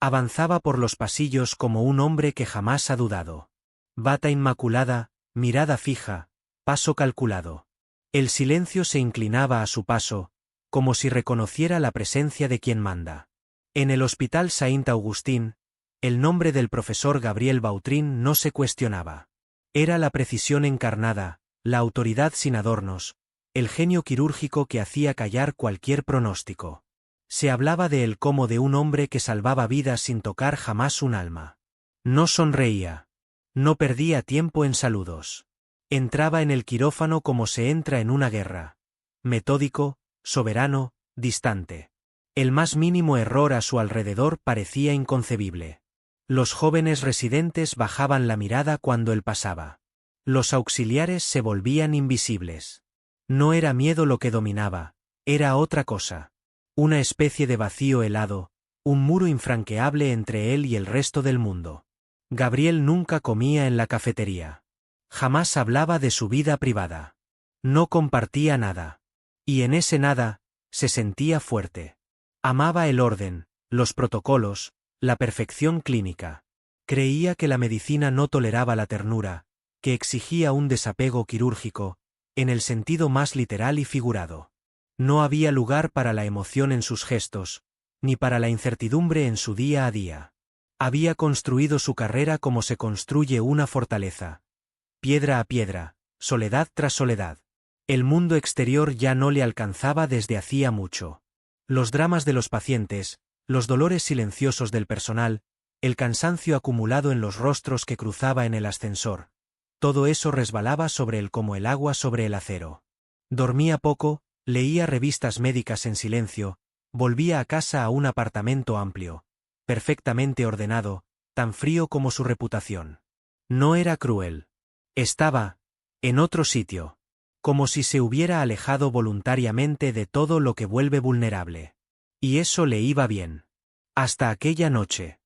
Avanzaba por los pasillos como un hombre que jamás ha dudado. Bata inmaculada, mirada fija, paso calculado. El silencio se inclinaba a su paso, como si reconociera la presencia de quien manda. En el Hospital Saint-Augustin, el nombre del profesor Gabriel Vautrin no se cuestionaba. Era la precisión encarnada, la autoridad sin adornos, el genio quirúrgico que hacía callar cualquier pronóstico. Se hablaba de él como de un hombre que salvaba vidas sin tocar jamás un alma. No sonreía. No perdía tiempo en saludos. Entraba en el quirófano como se entra en una guerra. Metódico, soberano, distante. El más mínimo error a su alrededor parecía inconcebible. Los jóvenes residentes bajaban la mirada cuando él pasaba. Los auxiliares se volvían invisibles. No era miedo lo que dominaba, era otra cosa. Una especie de vacío helado, un muro infranqueable entre él y el resto del mundo. Gabriel nunca comía en la cafetería. Jamás hablaba de su vida privada. No compartía nada. Y en ese nada, se sentía fuerte. Amaba el orden, los protocolos, la perfección clínica. Creía que la medicina no toleraba la ternura, que exigía un desapego quirúrgico, en el sentido más literal y figurado. No había lugar para la emoción en sus gestos, ni para la incertidumbre en su día a día. Había construido su carrera como se construye una fortaleza. Piedra a piedra, soledad tras soledad. El mundo exterior ya no le alcanzaba desde hacía mucho. Los dramas de los pacientes, los dolores silenciosos del personal, el cansancio acumulado en los rostros que cruzaba en el ascensor. Todo eso resbalaba sobre él como el agua sobre el acero. Dormía poco, leía revistas médicas en silencio, volvía a casa a un apartamento amplio, perfectamente ordenado, tan frío como su reputación. No era cruel. Estaba en otro sitio, como si se hubiera alejado voluntariamente de todo lo que vuelve vulnerable. Y eso le iba bien. Hasta aquella noche.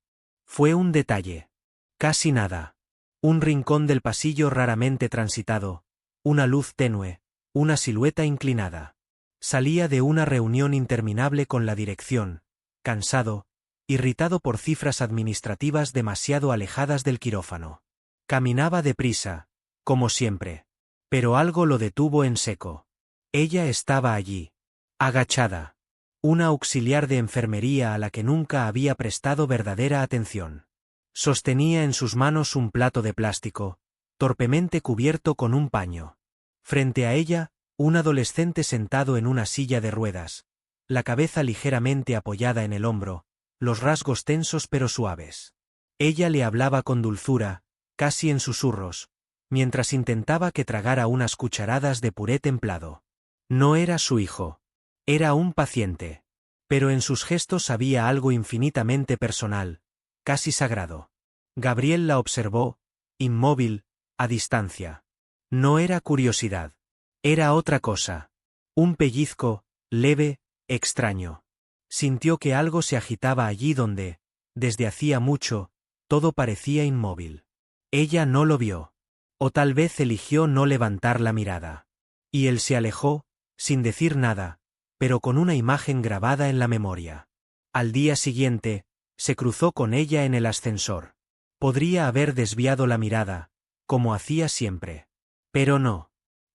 Fue un detalle. Casi nada. Un rincón del pasillo raramente transitado, una luz tenue, una silueta inclinada. Salía de una reunión interminable con la dirección, cansado, irritado por cifras administrativas demasiado alejadas del quirófano. Caminaba deprisa, como siempre. Pero algo lo detuvo en seco. Ella estaba allí, agachada. Una auxiliar de enfermería a la que nunca había prestado verdadera atención. Sostenía en sus manos un plato de plástico, torpemente cubierto con un paño. Frente a ella, un adolescente sentado en una silla de ruedas, la cabeza ligeramente apoyada en el hombro, los rasgos tensos pero suaves. Ella le hablaba con dulzura, casi en susurros, mientras intentaba que tragara unas cucharadas de puré templado. No era su hijo. Era un paciente. Pero en sus gestos había algo infinitamente personal, casi sagrado. Gabriel la observó, inmóvil, a distancia. No era curiosidad. Era otra cosa. Un pellizco, leve, extraño. Sintió que algo se agitaba allí donde, desde hacía mucho, todo parecía inmóvil. Ella no lo vio. O tal vez eligió no levantar la mirada. Y él se alejó, sin decir nada, pero con una imagen grabada en la memoria. Al día siguiente, se cruzó con ella en el ascensor. Podría haber desviado la mirada, como hacía siempre. Pero no.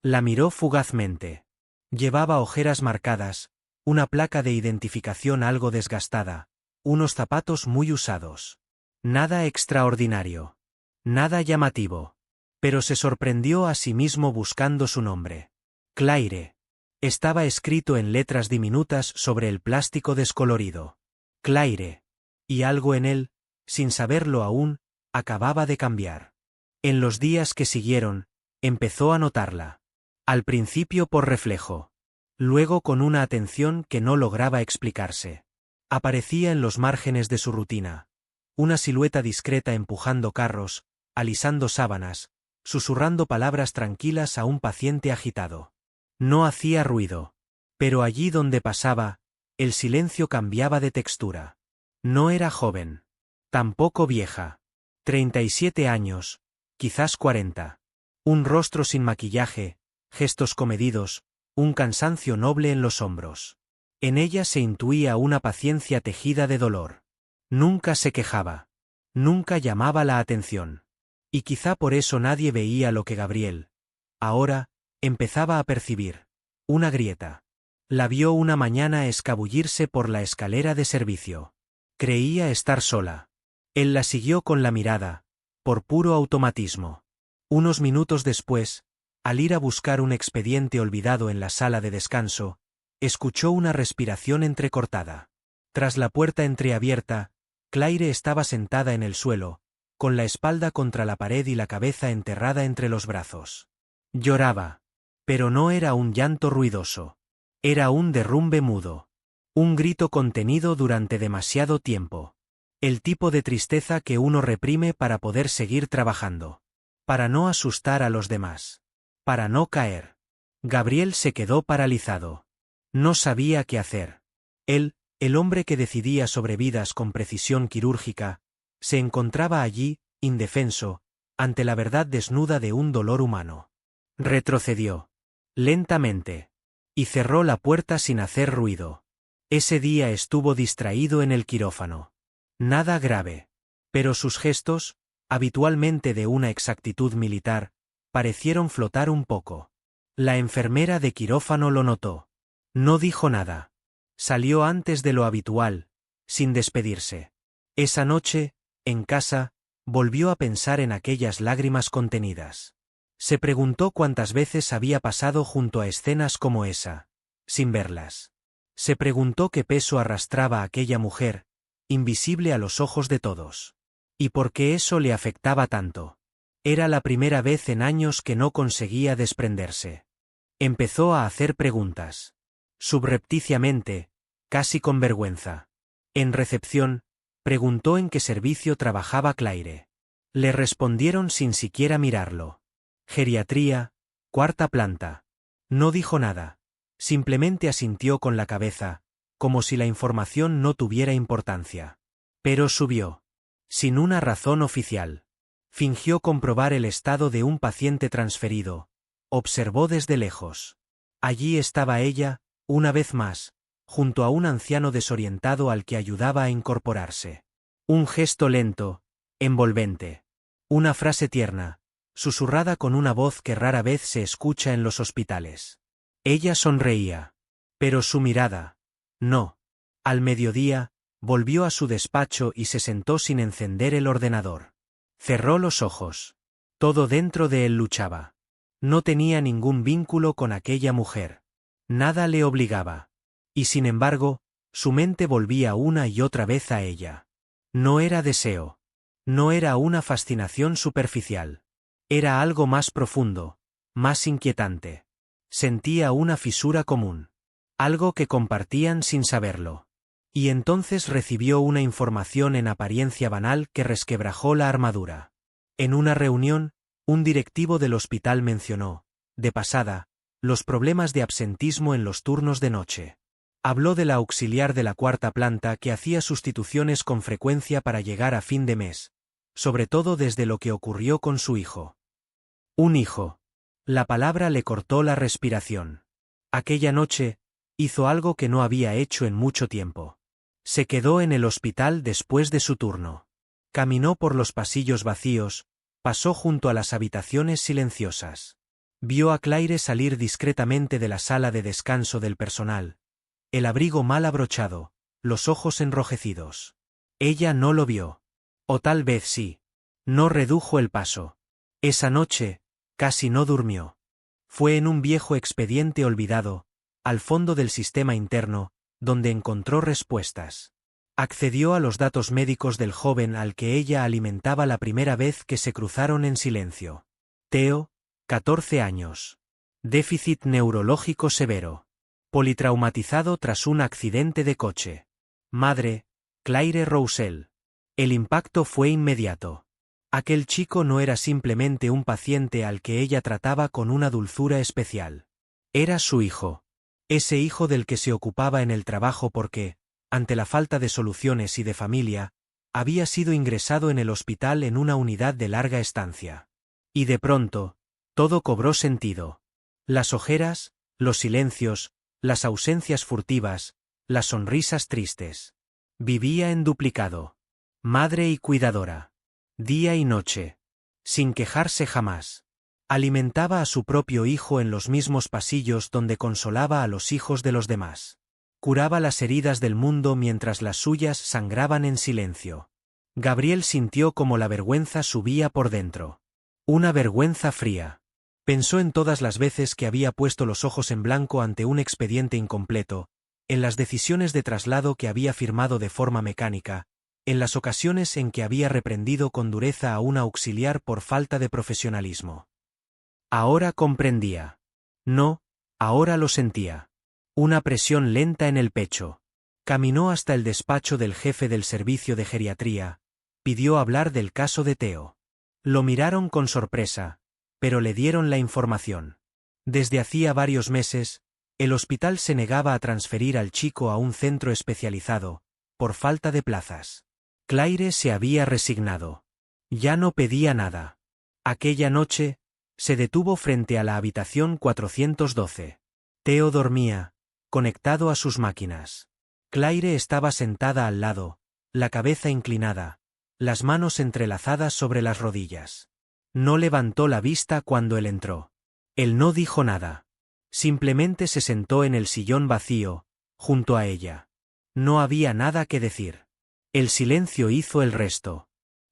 La miró fugazmente. Llevaba ojeras marcadas, una placa de identificación algo desgastada, unos zapatos muy usados. Nada extraordinario. Nada llamativo. Pero se sorprendió a sí mismo buscando su nombre. Claire. Estaba escrito en letras diminutas sobre el plástico descolorido. Claire. Y algo en él, sin saberlo aún, acababa de cambiar. En los días que siguieron, empezó a notarla. Al principio por reflejo. Luego con una atención que no lograba explicarse. Aparecía en los márgenes de su rutina. Una silueta discreta empujando carros, alisando sábanas, susurrando palabras tranquilas a un paciente agitado. No hacía ruido. Pero allí donde pasaba, el silencio cambiaba de textura. No era joven. Tampoco vieja. 37 años, quizás 40. Un rostro sin maquillaje, gestos comedidos, un cansancio noble en los hombros. En ella se intuía una paciencia tejida de dolor. Nunca se quejaba. Nunca llamaba la atención. Y quizá por eso nadie veía lo que Gabriel, ahora, empezaba a percibir. Una grieta. La vio una mañana escabullirse por la escalera de servicio. Creía estar sola. Él la siguió con la mirada, por puro automatismo. Unos minutos después, al ir a buscar un expediente olvidado en la sala de descanso, escuchó una respiración entrecortada. Tras la puerta entreabierta, Claire estaba sentada en el suelo, con la espalda contra la pared y la cabeza enterrada entre los brazos. Lloraba. Pero no era un llanto ruidoso. Era un derrumbe mudo. Un grito contenido durante demasiado tiempo. El tipo de tristeza que uno reprime para poder seguir trabajando. Para no asustar a los demás. Para no caer. Gabriel se quedó paralizado. No sabía qué hacer. Él, el hombre que decidía sobre vidas con precisión quirúrgica, se encontraba allí, indefenso, ante la verdad desnuda de un dolor humano. Retrocedió. Lentamente. Y cerró la puerta sin hacer ruido. Ese día estuvo distraído en el quirófano. Nada grave. Pero sus gestos, habitualmente de una exactitud militar, parecieron flotar un poco. La enfermera de quirófano lo notó. No dijo nada. Salió antes de lo habitual, sin despedirse. Esa noche, en casa, volvió a pensar en aquellas lágrimas contenidas. Se preguntó cuántas veces había pasado junto a escenas como esa, sin verlas. Se preguntó qué peso arrastraba aquella mujer, invisible a los ojos de todos. ¿Y por qué eso le afectaba tanto? Era la primera vez en años que no conseguía desprenderse. Empezó a hacer preguntas. Subrepticiamente, casi con vergüenza. En recepción, preguntó en qué servicio trabajaba Claire. Le respondieron sin siquiera mirarlo. Geriatría, 4ª planta. No dijo nada. Simplemente asintió con la cabeza, como si la información no tuviera importancia. Pero subió. Sin una razón oficial. Fingió comprobar el estado de un paciente transferido. Observó desde lejos. Allí estaba ella, una vez más, junto a un anciano desorientado al que ayudaba a incorporarse. Un gesto lento, envolvente. Una frase tierna, susurrada con una voz que rara vez se escucha en los hospitales. Ella sonreía. Pero su mirada. No. Al mediodía, volvió a su despacho y se sentó sin encender el ordenador. Cerró los ojos. Todo dentro de él luchaba. No tenía ningún vínculo con aquella mujer. Nada le obligaba. Y sin embargo, su mente volvía una y otra vez a ella. No era deseo. No era una fascinación superficial. Era algo más profundo, más inquietante. Sentía una fisura común. Algo que compartían sin saberlo. Y entonces recibió una información en apariencia banal que resquebrajó la armadura. En una reunión, un directivo del hospital mencionó, de pasada, los problemas de absentismo en los turnos de noche. Habló de la auxiliar de la 4ª planta que hacía sustituciones con frecuencia para llegar a fin de mes, sobre todo desde lo que ocurrió con su hijo. Un hijo. La palabra le cortó la respiración. Aquella noche, hizo algo que no había hecho en mucho tiempo. Se quedó en el hospital después de su turno. Caminó por los pasillos vacíos, pasó junto a las habitaciones silenciosas. Vio a Claire salir discretamente de la sala de descanso del personal. El abrigo mal abrochado, los ojos enrojecidos. Ella no lo vio. O tal vez sí. No redujo el paso. Esa noche, casi no durmió. Fue en un viejo expediente olvidado, al fondo del sistema interno, donde encontró respuestas. Accedió a los datos médicos del joven al que ella alimentaba la primera vez que se cruzaron en silencio. Theo, 14 años. Déficit neurológico severo. Politraumatizado tras un accidente de coche. Madre, Claire Roussel. El impacto fue inmediato. Aquel chico no era simplemente un paciente al que ella trataba con una dulzura especial. Era su hijo. Ese hijo del que se ocupaba en el trabajo porque, ante la falta de soluciones y de familia, había sido ingresado en el hospital en una unidad de larga estancia. Y de pronto, todo cobró sentido. Las ojeras, los silencios, las ausencias furtivas, las sonrisas tristes. Vivía en duplicado. madre y cuidadora. Día y noche. Sin quejarse jamás. Alimentaba a su propio hijo en los mismos pasillos donde consolaba a los hijos de los demás. Curaba las heridas del mundo mientras las suyas sangraban en silencio. Gabriel sintió como la vergüenza subía por dentro. Una vergüenza fría. Pensó en todas las veces que había puesto los ojos en blanco ante un expediente incompleto, en las decisiones de traslado que había firmado de forma mecánica, en las ocasiones en que había reprendido con dureza a un auxiliar por falta de profesionalismo. Ahora comprendía. No, ahora lo sentía. Una presión lenta en el pecho. Caminó hasta el despacho del jefe del servicio de geriatría, pidió hablar del caso de Teo. Lo miraron con sorpresa, pero le dieron la información. Desde hacía varios meses, el hospital se negaba a transferir al chico a un centro especializado, por falta de plazas. Claire se había resignado. Ya no pedía nada. Aquella noche, se detuvo frente a la habitación 412. Teo dormía, conectado a sus máquinas. Claire estaba sentada al lado, la cabeza inclinada, las manos entrelazadas sobre las rodillas. No levantó la vista cuando él entró. Él no dijo nada. Simplemente se sentó en el sillón vacío, junto a ella. No había nada que decir. El silencio hizo el resto.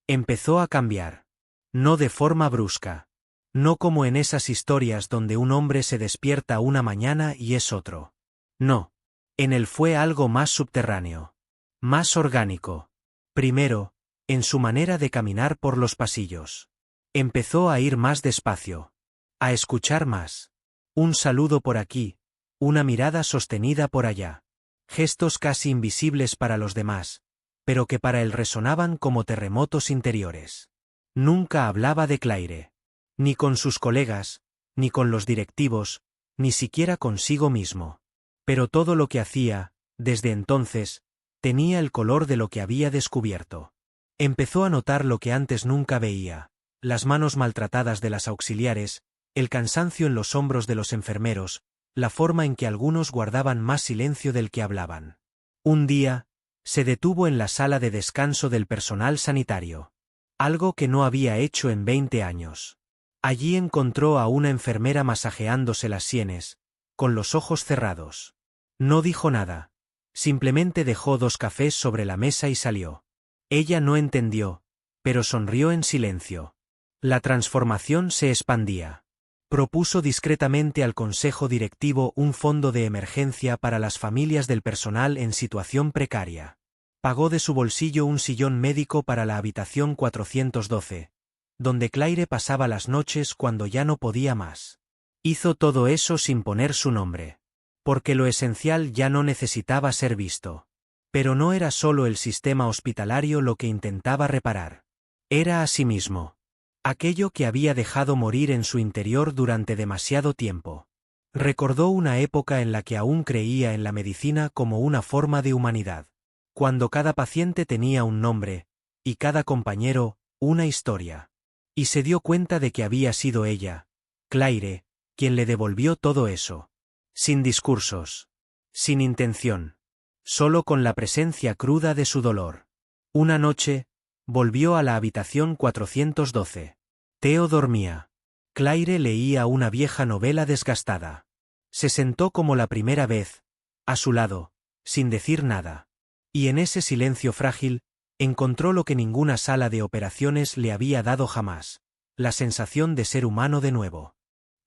Empezó a cambiar. No de forma brusca. No como en esas historias donde un hombre se despierta una mañana y es otro. No. En él fue algo más subterráneo. Más orgánico. Primero, en su manera de caminar por los pasillos. Empezó a ir más despacio. A escuchar más. Un saludo por aquí, una mirada sostenida por allá. Gestos casi invisibles para los demás, pero que para él resonaban como terremotos interiores. Nunca hablaba de Claire. Ni con sus colegas, ni con los directivos, ni siquiera consigo mismo. Pero todo lo que hacía, desde entonces, tenía el color de lo que había descubierto. Empezó a notar lo que antes nunca veía. Las manos maltratadas de las auxiliares, el cansancio en los hombros de los enfermeros, la forma en que algunos guardaban más silencio del que hablaban. Un día, se detuvo en la sala de descanso del personal sanitario. Algo que no había hecho en 20 años. Allí encontró a una enfermera masajeándose las sienes, con los ojos cerrados. No dijo nada. Simplemente dejó 2 cafés sobre la mesa y salió. Ella no entendió, pero sonrió en silencio. La transformación se expandía. Propuso discretamente al consejo directivo un fondo de emergencia para las familias del personal en situación precaria. Pagó de su bolsillo un sillón médico para la habitación 412, donde Claire pasaba las noches cuando ya no podía más. Hizo todo eso sin poner su nombre. Porque lo esencial ya no necesitaba ser visto. Pero no era solo el sistema hospitalario lo que intentaba reparar. Era a sí mismo. Aquello que había dejado morir en su interior durante demasiado tiempo. Recordó una época en la que aún creía en la medicina como una forma de humanidad. Cuando cada paciente tenía un nombre, y cada compañero, una historia. Y se dio cuenta de que había sido ella, Claire, quien le devolvió todo eso. Sin discursos. Sin intención. Solo con la presencia cruda de su dolor. Una noche, volvió a la habitación 412. Teo dormía. Claire leía una vieja novela desgastada. Se sentó como la primera vez, a su lado, sin decir nada. Y en ese silencio frágil, encontró lo que ninguna sala de operaciones le había dado jamás, la sensación de ser humano de nuevo.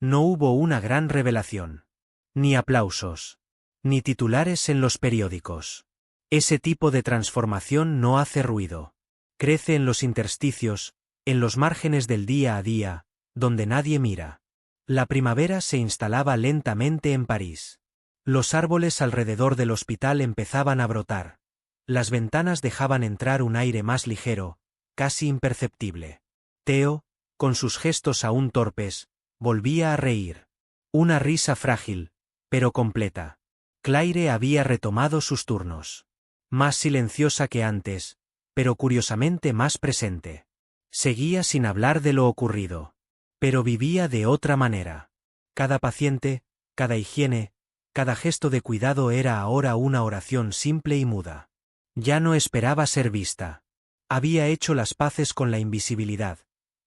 No hubo una gran revelación. Ni aplausos. Ni titulares en los periódicos. Ese tipo de transformación no hace ruido. Crece en los intersticios, en los márgenes del día a día, donde nadie mira. La primavera se instalaba lentamente en París. Los árboles alrededor del hospital empezaban a brotar. Las ventanas dejaban entrar un aire más ligero, casi imperceptible. Teo, con sus gestos aún torpes, volvía a reír. Una risa frágil, pero completa. Claire había retomado sus turnos. Más silenciosa que antes, pero curiosamente más presente. Seguía sin hablar de lo ocurrido. Pero vivía de otra manera. Cada paciente, cada higiene, cada gesto de cuidado era ahora una oración simple y muda. Ya no esperaba ser vista. Había hecho las paces con la invisibilidad,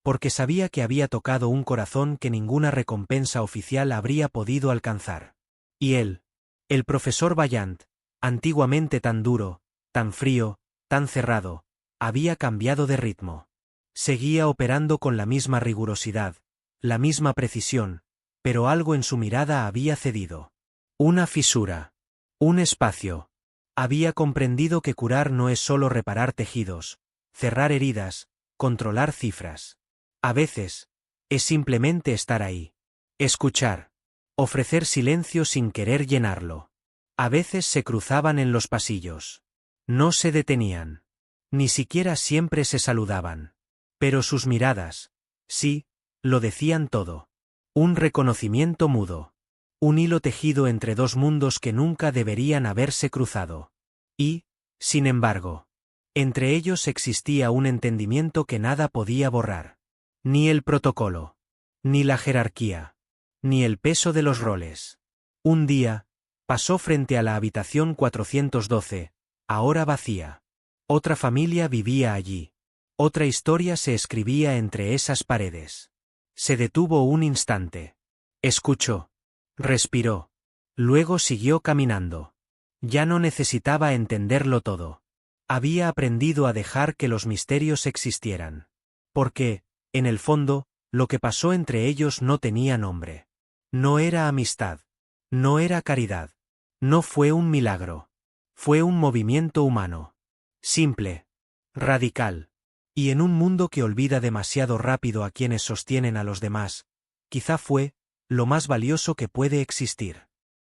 porque sabía que había tocado un corazón que ninguna recompensa oficial habría podido alcanzar. Y él, el profesor Vaillant, antiguamente tan duro, tan frío, tan cerrado, había cambiado de ritmo. Seguía operando con la misma rigurosidad, la misma precisión, pero algo en su mirada había cedido. Una fisura. Un espacio. Había comprendido que curar no es solo reparar tejidos, cerrar heridas, controlar cifras. A veces, es simplemente estar ahí. Escuchar. Ofrecer silencio sin querer llenarlo. A veces se cruzaban en los pasillos. No se detenían. Ni siquiera siempre se saludaban. Pero sus miradas, sí, lo decían todo. Un reconocimiento mudo. Un hilo tejido entre dos mundos que nunca deberían haberse cruzado. Y, sin embargo, entre ellos existía un entendimiento que nada podía borrar. Ni el protocolo. Ni la jerarquía. Ni el peso de los roles. Un día, pasó frente a la habitación 412, ahora vacía. Otra familia vivía allí. Otra historia se escribía entre esas paredes. Se detuvo un instante. Escuchó. Respiró. Luego siguió caminando. Ya no necesitaba entenderlo todo. Había aprendido a dejar que los misterios existieran. Porque, en el fondo, lo que pasó entre ellos no tenía nombre. No era amistad. No era caridad. No fue un milagro. Fue un movimiento humano. Simple. Radical. Y en un mundo que olvida demasiado rápido a quienes sostienen a los demás, quizá fue lo más valioso que puede existir.